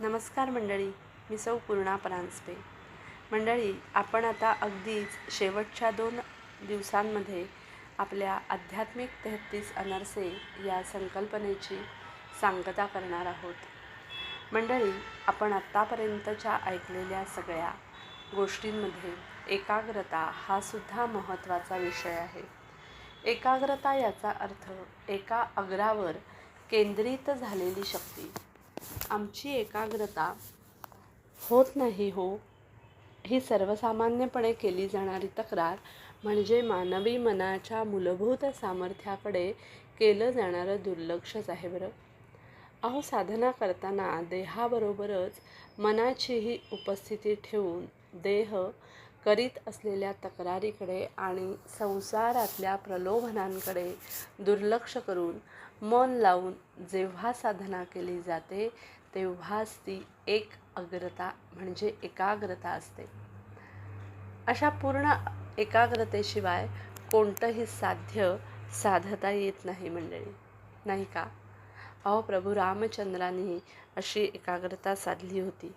नमस्कार मंडळी, मी सौ पूर्णा परांजपे. मंडळी, आपण आता अगदीच शेवटच्या 2 दिवसांमध्ये आपल्या आध्यात्मिक 33 अनरसे या संकल्पनेची सांगता करणार आहोत. मंडळी, आपण आत्तापर्यंतच्या ऐकलेल्या सगळ्या गोष्टींमध्ये एकाग्रता हा सुद्धा महत्त्वाचा विषय आहे. एकाग्रता याचा अर्थ एका अग्रावर केंद्रित झालेली शक्ती. आमची एकाग्रता होत नाही हो, ही सर्वसामान्यपणे केली जाणारी तक्रार म्हणजे मानवी मनाच्या मूलभूत सामर्थ्याकडे केलं जाणारं दुर्लक्षच आहे बरं. अहो, साधना करताना देहाबरोबरच मनाचीही उपस्थिती ठेवून देह करीत असलेल्या तक्रारीकडे आणि संसारातल्या प्रलोभनांकडे दुर्लक्ष करून मन लावून जेव्हा साधना केली जाते तेव्हाच ती एकाग्रता म्हणजे एकाग्रता असते. अशा पूर्ण एकाग्रतेशिवाय कोणतंही साध्य साधता येत नाही मंडळी, नाही का? अहो, प्रभू रामचंद्रांनी अशी एकाग्रता साधली होती.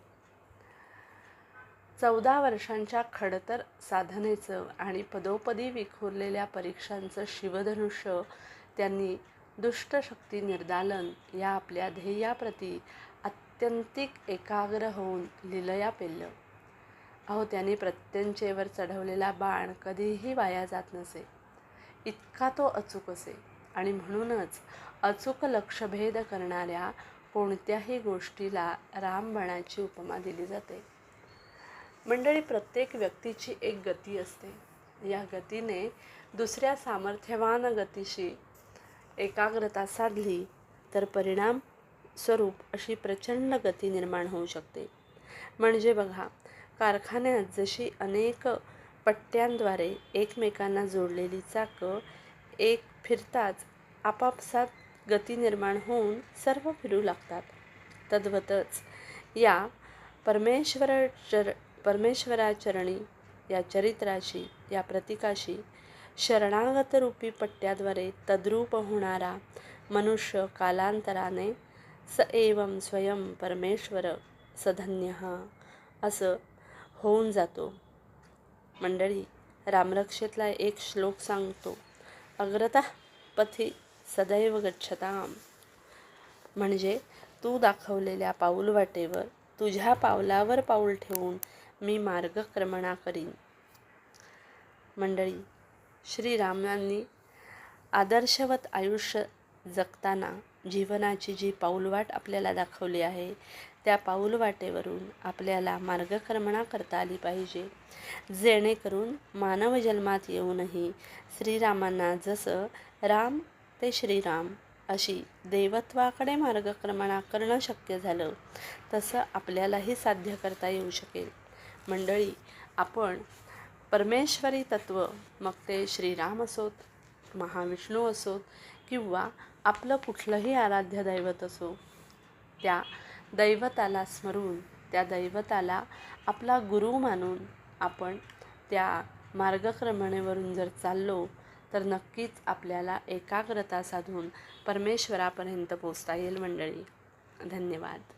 14 वर्षांच्या खडतर साधनेचं आणि पदोपदी विखुरलेल्या परीक्षांचं शिवधनुष्य त्यांनी दुष्टशक्ती निर्दालन या आपल्या ध्येयाप्रती आत्यंतिक एकाग्र होऊन लीलया पेललं. अहो, त्यांनी प्रत्यंचेवर चढवलेला बाण कधीही वाया जात नसे, इतका तो अचूक असे. आणि म्हणूनच अचूक लक्षभेद करणाऱ्या कोणत्याही गोष्टीला रामबाणाची उपमा दिली जाते. मंडळी, प्रत्येक व्यक्तीची एक गती असते. या गतीने दुसऱ्या सामर्थ्यवान गतीशी एकाग्रता साधली तर परिणाम स्वरूप अशी प्रचंड गती निर्माण होऊ शकते. म्हणजे बघा, कारखान्यात जशी अनेक पट्ट्यांद्वारे एकमेकांना जोडलेली चाकं एक फिरताच आपापसात गती निर्माण होऊन सर्व फिरू लागतात, तद्वतच या परमेश्वराचरणी या चरित्राशी, या प्रतीकाशी शरणागत रूपी पट्ट्याद्वारे तद्रूप होणारा मनुष्य कालांतराने स एवं स्वयं परमेश्वर सधन्यः असं होऊन जातो. मंडळी, रामरक्षेतला एक श्लोक सांगतो, अग्रतः पथि सदैव गच्छताम्. म्हणजे तू दाखवलेल्या पाऊलवाटेवर, तुझ्या पावलावर पाऊल ठेवून मी मार्गक्रमणा करीन. मंडळी, श्रीरामांनी आदर्शवत आयुष्य जगताना जीवनाची जी पाऊलवाट आपल्याला दाखवली आहे, त्या पाऊलवाटेवरून आपल्याला मार्गक्रमणा करता आली पाहिजे, जेणेकरून मानव जन्मात येऊनही श्रीरामांना जसं राम ते श्रीराम अशी देवत्वाकडे मार्गक्रमणा करणं शक्य झालं, तसं आपल्यालाही साध्य करता येऊ शकेल. मंडळी, आपण परमेश्वरी तत्त्व, मग ते श्रीराम असोत, महाविष्णू असोत किंवा आपलं कुठलंही आराध्य दैवत असो, त्या दैवताला स्मरून, त्या दैवताला आपला गुरु मानून आपण त्या मार्गक्रमणेवरून जर चाललो तर नक्कीच आपल्याला एकाग्रता साधून परमेश्वरापर्यंत पोचता येईल. मंडळी, धन्यवाद.